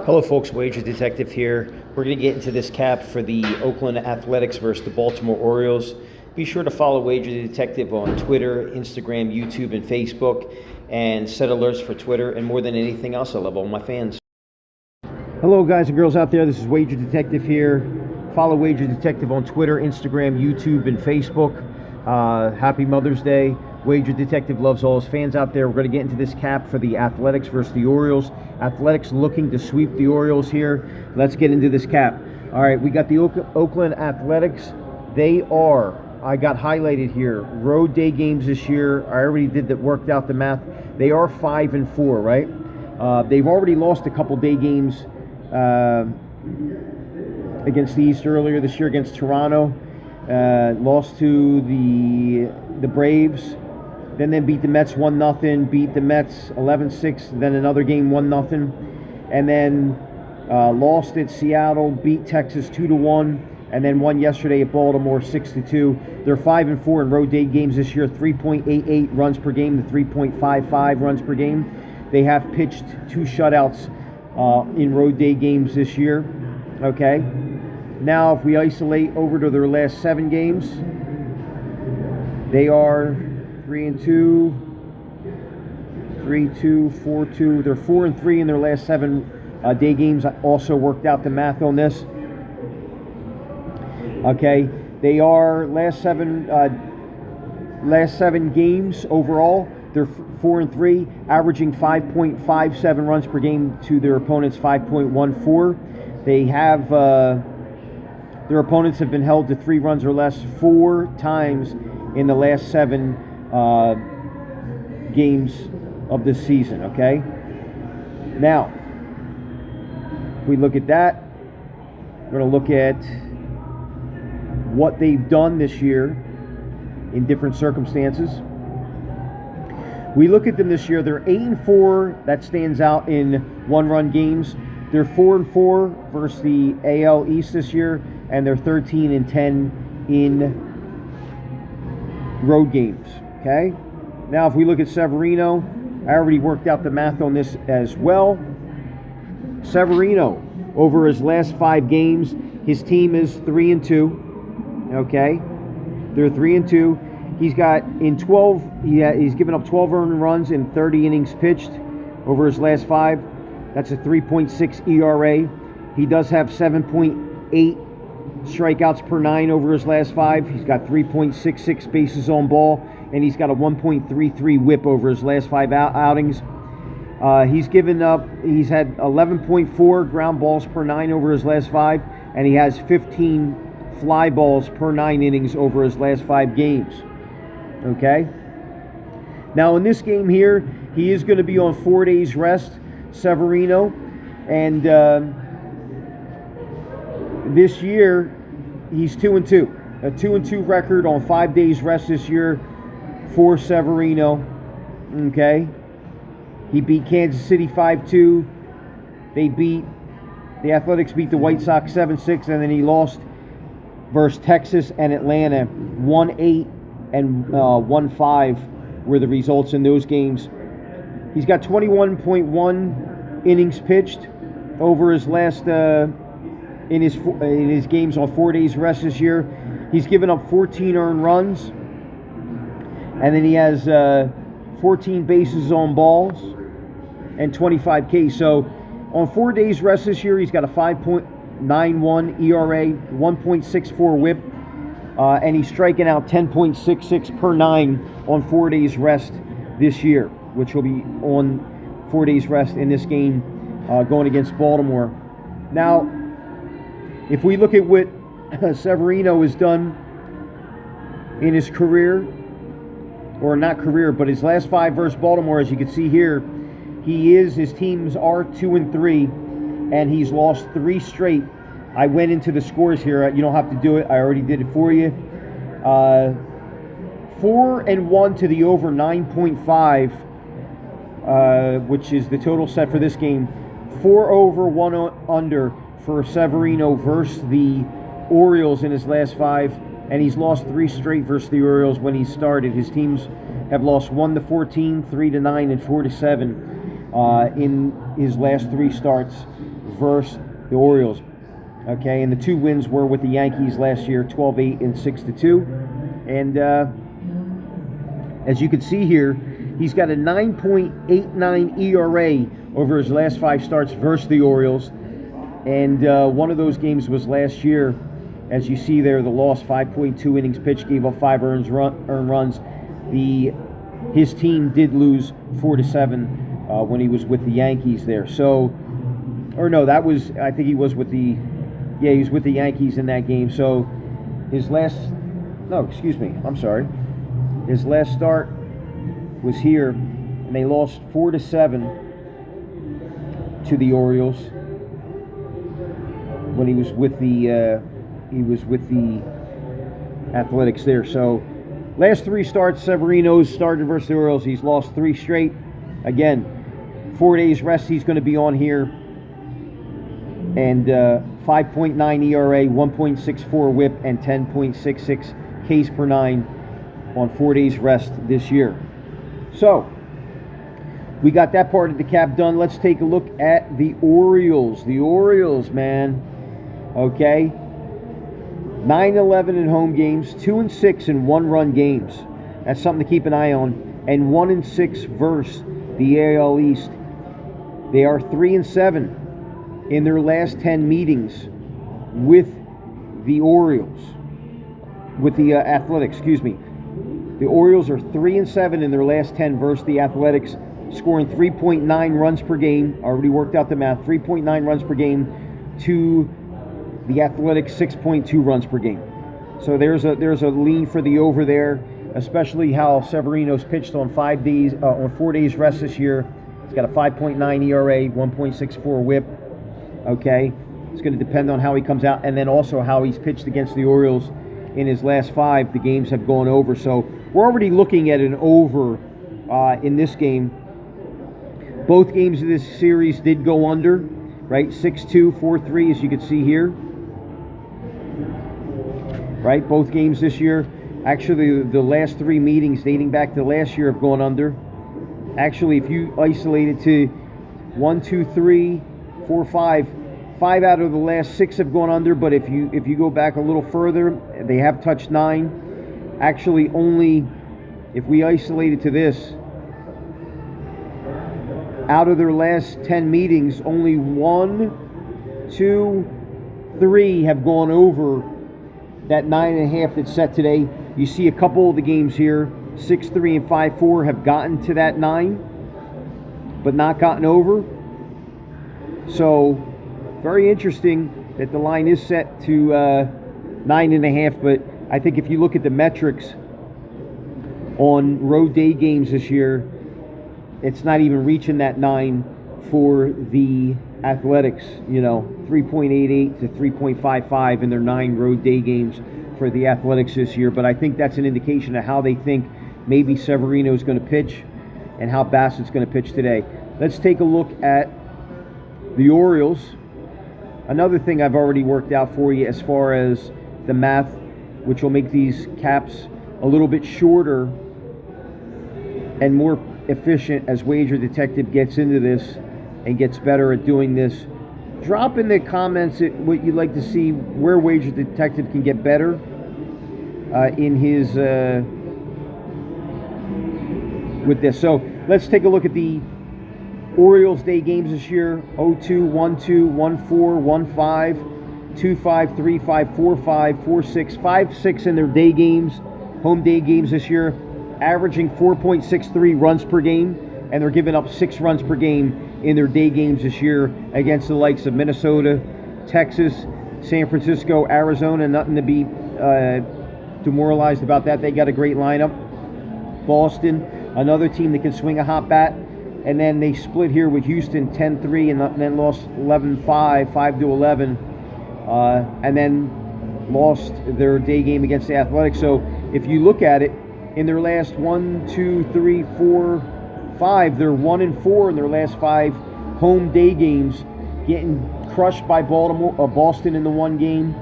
Hello folks, Wager Detective here. We're going to get into this cap for the Oakland Athletics versus the Baltimore Orioles. Be sure to follow Wager Detective on Twitter, Instagram, YouTube, and Facebook, and set alerts for Twitter. And more than anything else, I love all my fans. Hello guys and girls out there, this is Wager Detective here. Follow Wager Detective on Twitter, Instagram, YouTube, and Facebook. Happy Mother's Day. Wager Detective loves all his fans out there. We're going to get into this cap for the Athletics versus the Orioles. Athletics looking to sweep the Orioles here. Let's get into this cap. All right, we got the Oakland Athletics. They are, I got highlighted here, road day games this year. I already worked out the math. They are 5-4, right? They've already lost a couple day games against the East earlier this year against Toronto. Lost to the Braves. Then they beat the Mets 1-0, beat the Mets 11-6, then another game 1-0, and then lost at Seattle, beat Texas 2-1, and then won yesterday at Baltimore 6-2. They're 5-4 in road day games this year, 3.88 runs per game to 3.55 runs per game. They have pitched 2 shutouts in road day games this year. Okay. Now, if we isolate over to their last 7 games, they are 3-2, 3-2, 4-2. They're 4-3 in their last 7 day games. I also worked out the math on this. Okay, they are last 7 games overall. They're 4-3, averaging 5.57 runs per game to their opponents' 5.14. They have their opponents have been held to 3 runs or less 4 times in the last 7 games of this season, okay? Now, if we look at that, we're going to look at what they've done this year in different circumstances. We look at them this year, they're 8-4, that stands out in 1-run games. They're 4-4 versus the AL East this year, and they're 13-10 in road games, okay? Now, if we look at Severino, I already worked out the math on this as well. Severino, over his last 5 games, his team is 3-2, okay? They're 3-2. He's got in 12, he's given up 12 earned runs in 30 innings pitched over his last 5. That's a 3.6 ERA. He does have 7.8 strikeouts per 9 over his last 5. He's got 3.66 bases on ball, and he's got a 1.33 whip over his last 5 outings. He's had 11.4 ground balls per 9 over his last 5, and he has 15 fly balls per 9 innings over his last 5 games. Okay? Now, in this game here, he is going to be on 4 days rest, Severino, and this year he's 2-2, a 2-2 record on 5 days rest this year for Severino. Okay, he beat Kansas City 5-2. The Athletics beat the White Sox 7-6, and then he lost versus Texas and Atlanta 1-8 and 1-5 were the results in those games. He's got 21.1 innings pitched over his last in his games on 4 days rest this year. He's given up 14 earned runs, and then he has 14 bases on balls and 25 Ks. So on 4 days rest this year, he's got a 5.91 ERA, 1.64 WHIP, and he's striking out 10.66 per 9 on 4 days rest this year, which will be on 4 days rest in this game going against Baltimore. Now, if we look at what Severino has done in his career, or not career, but his last 5 versus Baltimore, as you can see here, his teams are 2-3, and he's lost 3 straight. I went into the scores here. You don't have to do it. I already did it for you. 4-1 to the over 9.5, which is the total set for this game. 4 over, 1 under for Severino versus the Orioles in his last 5, and he's lost 3 straight versus the Orioles when he started. His teams have lost 1-14, 3-9, and 4-7 in his last 3 starts versus the Orioles. Okay, and the 2 wins were with the Yankees last year, 12-8 and 6-2. And as you can see here, he's got a 9.89 ERA over his last 5 starts versus the Orioles. And one of those games was last year. As you see there, the loss, 5.2 innings pitched, gave up 5 earned runs. His team did lose 4-7 when he was with the Yankees there. So, or no, that was, I think he was with the, yeah, he was with the Yankees in that game. So his last, no, excuse me, I'm sorry. His last start was here, and they lost 4-7 to the Orioles when he was with the Athletics there. So last 3 starts, Severino's started versus the Orioles. He's lost 3 straight. Again, 4 days rest he's going to be on here. And 5.9 ERA, 1.64 whip, and 10.66 Ks per 9 on 4 days rest this year. So we got that part of the cap done. Let's take a look at the Orioles. The Orioles, man. Okay. 9-11 in home games, 2-6 in 1-run games. That's something to keep an eye on. And 1-6 versus the AL East. They are 3-7 in their last 10 meetings with the Orioles, with the Athletics, excuse me. The Orioles are 3-7 in their last 10 versus the Athletics, scoring 3.9 runs per game. Already worked out the math. 3.9 runs per game to the Athletics 6.2 runs per game. So there's a lean for the over there, especially how Severino's pitched on 4 days rest this year. He's got a 5.9 ERA, 1.64 whip. Okay, it's going to depend on how he comes out, and then also how he's pitched against the Orioles in his last 5. The games have gone over, so we're already looking at an over in this game. Both games of this series did go under, right? 6-2, 4-3, as you can see here. Right, both games this year. Actually, the last 3 meetings dating back to last year have gone under. Actually, if you isolate it to 1, 2, 3, 4, 5 out of the last 6 have gone under. But if you go back a little further, they have touched 9. Actually, only if we isolate it to this, out of their last 10 meetings, only 1, 2, 3 have gone over that 9.5 that's set today. You see a couple of the games here, 6-3 and 5-4 have gotten to that 9, but not gotten over. So very interesting that the line is set to 9.5. But I think if you look at the metrics on road day games this year, it's not even reaching that 9 for the Athletics. 3.88 to 3.55 in their 9 road day games for the Athletics this year. But I think that's an indication of how they think maybe Severino is going to pitch and how Bassett's going to pitch today. Let's take a look at the Orioles. Another thing I've already worked out for you as far as the math, which will make these caps a little bit shorter and more efficient as Wager Detective gets into this and gets better at doing this. Drop in the comments what you'd like to see, where Wager Detective can get better in his with this. So let's take a look at the Orioles day games this year. 0-2, 1-2, 1-4, 1-5, 2-5, 3-5, 4-5, 4-6, 5-6 in their day games, home day games this year, averaging 4.63 runs per game, and they're giving up 6 runs per game in their day games this year against the likes of Minnesota, Texas, San Francisco, Arizona. Nothing to be demoralized about that. They got a great lineup. Boston, another team that can swing a hot bat. And then they split here with Houston 10-3 and then lost 11-5, 5-11. And then lost their day game against the Athletics. So if you look at it, in their last 1, 2, 3, 4, 5, they're 1-4 in their last 5 home day games, getting crushed by Boston in the one game,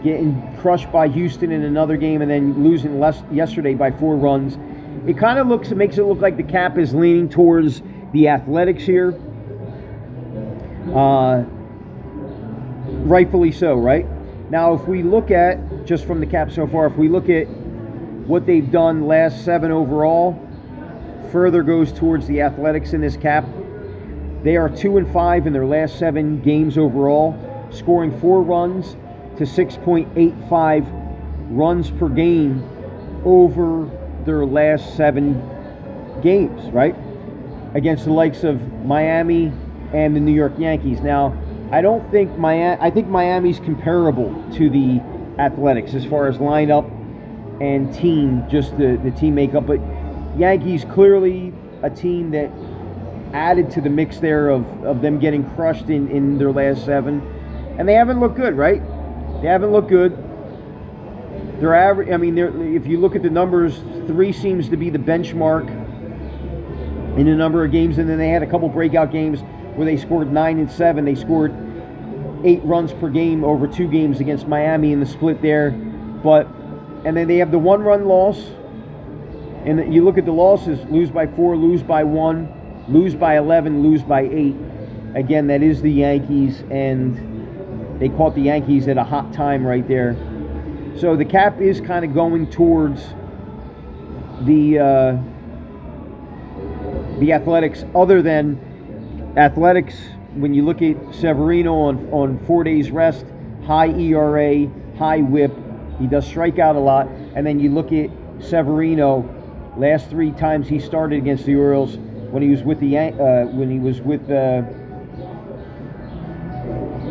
getting crushed by Houston in another game, and then losing yesterday by 4 runs. It kind of makes it look like the cap is leaning towards the Athletics here. Rightfully so, right? Now, if we look at, just from the cap so far, if we look at what they've done last 7 overall, further goes towards the Athletics in this cap. They are 2-5 in their last 7 games overall, scoring 4 runs to 6.85 runs per game over their last 7 games, right? Against the likes of Miami and the New York Yankees. Now, I think Miami's comparable to the Athletics as far as lineup and team, just the team makeup. But Yankees clearly a team that added to the mix there of them getting crushed in their last 7. And they haven't looked good, right? They haven't looked good. They're average. I mean, if you look at the numbers, 3 seems to be the benchmark in a number of games. And then they had a couple breakout games where they scored 9 and 7. They scored 8 runs per game over 2 games against Miami in the split there. And then they have the 1-run loss. And you look at the losses: lose by 4, lose by 1, lose by 11, lose by 8. Again, that is the Yankees, and they caught the Yankees at a hot time right there. So the cap is kind of going towards the Athletics. Other than Athletics, when you look at Severino on 4 days rest, high ERA, high WHIP, he does strike out a lot. And then you look at Severino, last 3 times he started against the Orioles, when he was with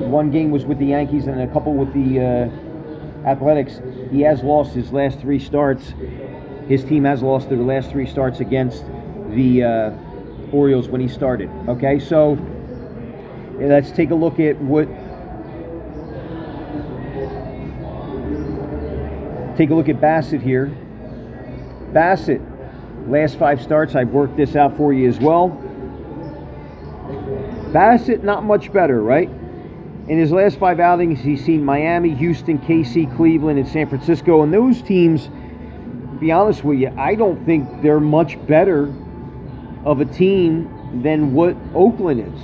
one game was with the Yankees and a couple with the Athletics, he has lost his last 3 starts. His team has lost their last 3 starts against the Orioles when he started. Okay, so let's take a look at Bassett here. Bassett, last 5 starts, I've worked this out for you as well. Bassett, not much better, right? In his last 5 outings, he's seen Miami, Houston, KC, Cleveland, and San Francisco. And those teams, to be honest with you, I don't think they're much better of a team than what Oakland is.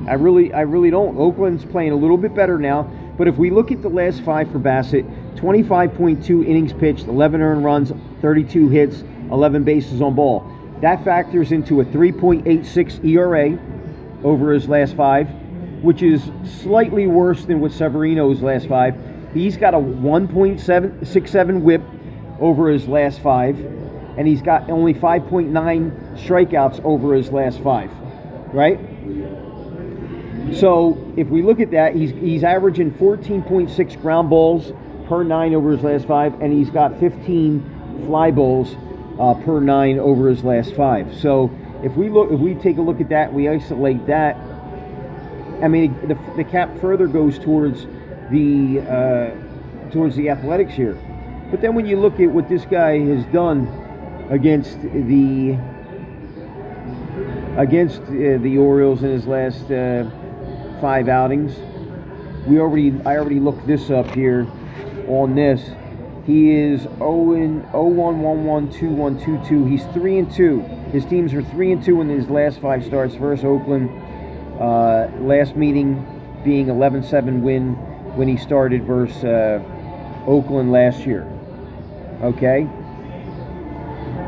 I really don't. Oakland's playing a little bit better now. But if we look at the last 5 for Bassett, 25.2 innings pitched, 11 earned runs, 32 hits, 11 bases on ball. That factors into a 3.86 ERA over his last 5, which is slightly worse than what Severino's last 5. He's got a 1.67 WHIP over his last 5, and he's got only 5.9 strikeouts over his last 5, right? So if we look at that, he's averaging 14.6 ground balls per 9 over his last 5, and he's got 15 fly balls per 9 over his last 5. So if we take a look at that, we isolate that. I mean, the cap further goes towards the Athletics here. But then when you look at what this guy has done against the Orioles in his last 5 outings, I already looked this up here on this. He is 0-1-1-1-2-1-2-2. He's 3-2. His teams are 3-2 in his last 5 starts versus Oakland. Last meeting being 11-7 win when he started versus Oakland last year. Okay?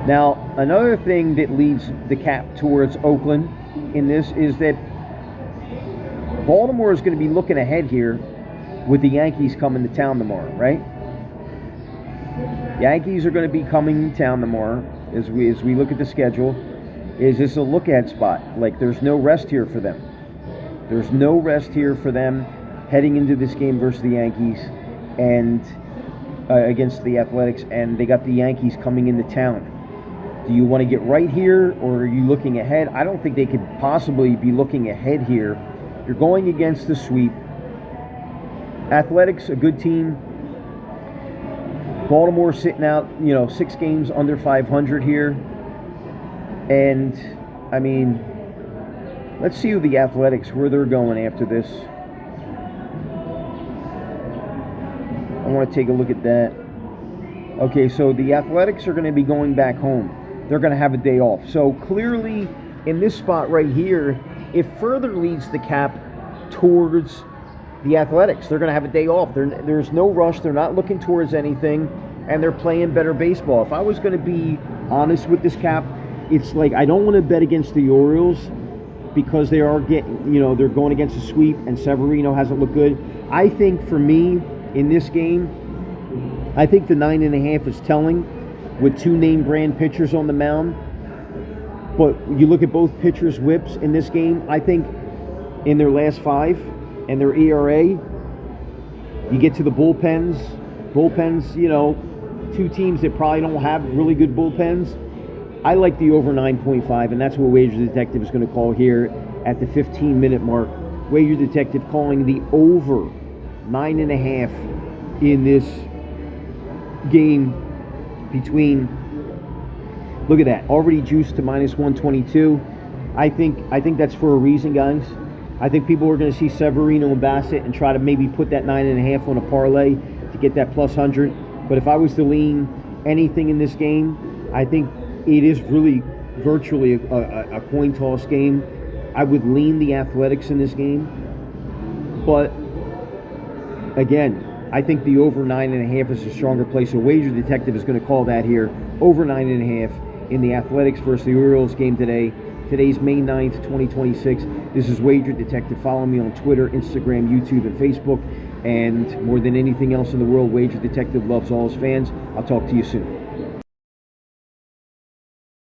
Now, another thing that leads the cap towards Oakland in this is that Baltimore is going to be looking ahead here with the Yankees coming to town tomorrow, right? Yankees are going to be coming to town tomorrow as we look at the schedule. Is this a look-ahead spot? Like, there's no rest here for them. There's no rest here for them heading into this game versus the Yankees and against the Athletics, and they got the Yankees coming into town. Do you want to get right here, or are you looking ahead? I don't think they could possibly be looking ahead here. You're going against the sweep. Athletics, a good team. Baltimore sitting out, 6 games under 500 here. And, I mean, let's see who the Athletics, where they're going after this. I want to take a look at that. Okay, so the Athletics are going to be going back home. They're going to have a day off. So clearly, in this spot right here, it further leads the cap towards the Athletics. They're going to have a day off. There's no rush. They're not looking towards anything, and they're playing better baseball. If I was going to be honest with this, Cap, it's like I don't want to bet against the Orioles because they are they're going against a sweep, and Severino hasn't looked good. I think for me in this game, I think the 9.5 is telling with two name brand pitchers on the mound. But you look at both pitchers' whips in this game, I think in their last 5 and their ERA, you get to the bullpens, two teams that probably don't have really good bullpens. I like the over 9.5, and that's what Wager Detective is going to call here at the 15-minute mark. Wager Detective calling the over 9.5 in this game between, look at that, already juiced to minus 122. I think that's for a reason, guys. I think people are going to see Severino and Bassett and try to maybe put that 9.5 on a parlay to get that plus 100. But if I was to lean anything in this game, I think it is really virtually a coin toss game. I would lean the Athletics in this game. But again, I think the over 9.5 is a stronger play. So Wager Detective is going to call that here. Over 9.5 in the Athletics versus the Orioles game today. Today's May 9th, 2026. This is Wager Detective. Follow me on Twitter, Instagram, YouTube, and Facebook. And more than anything else in the world, Wager Detective loves all his fans. I'll talk to you soon.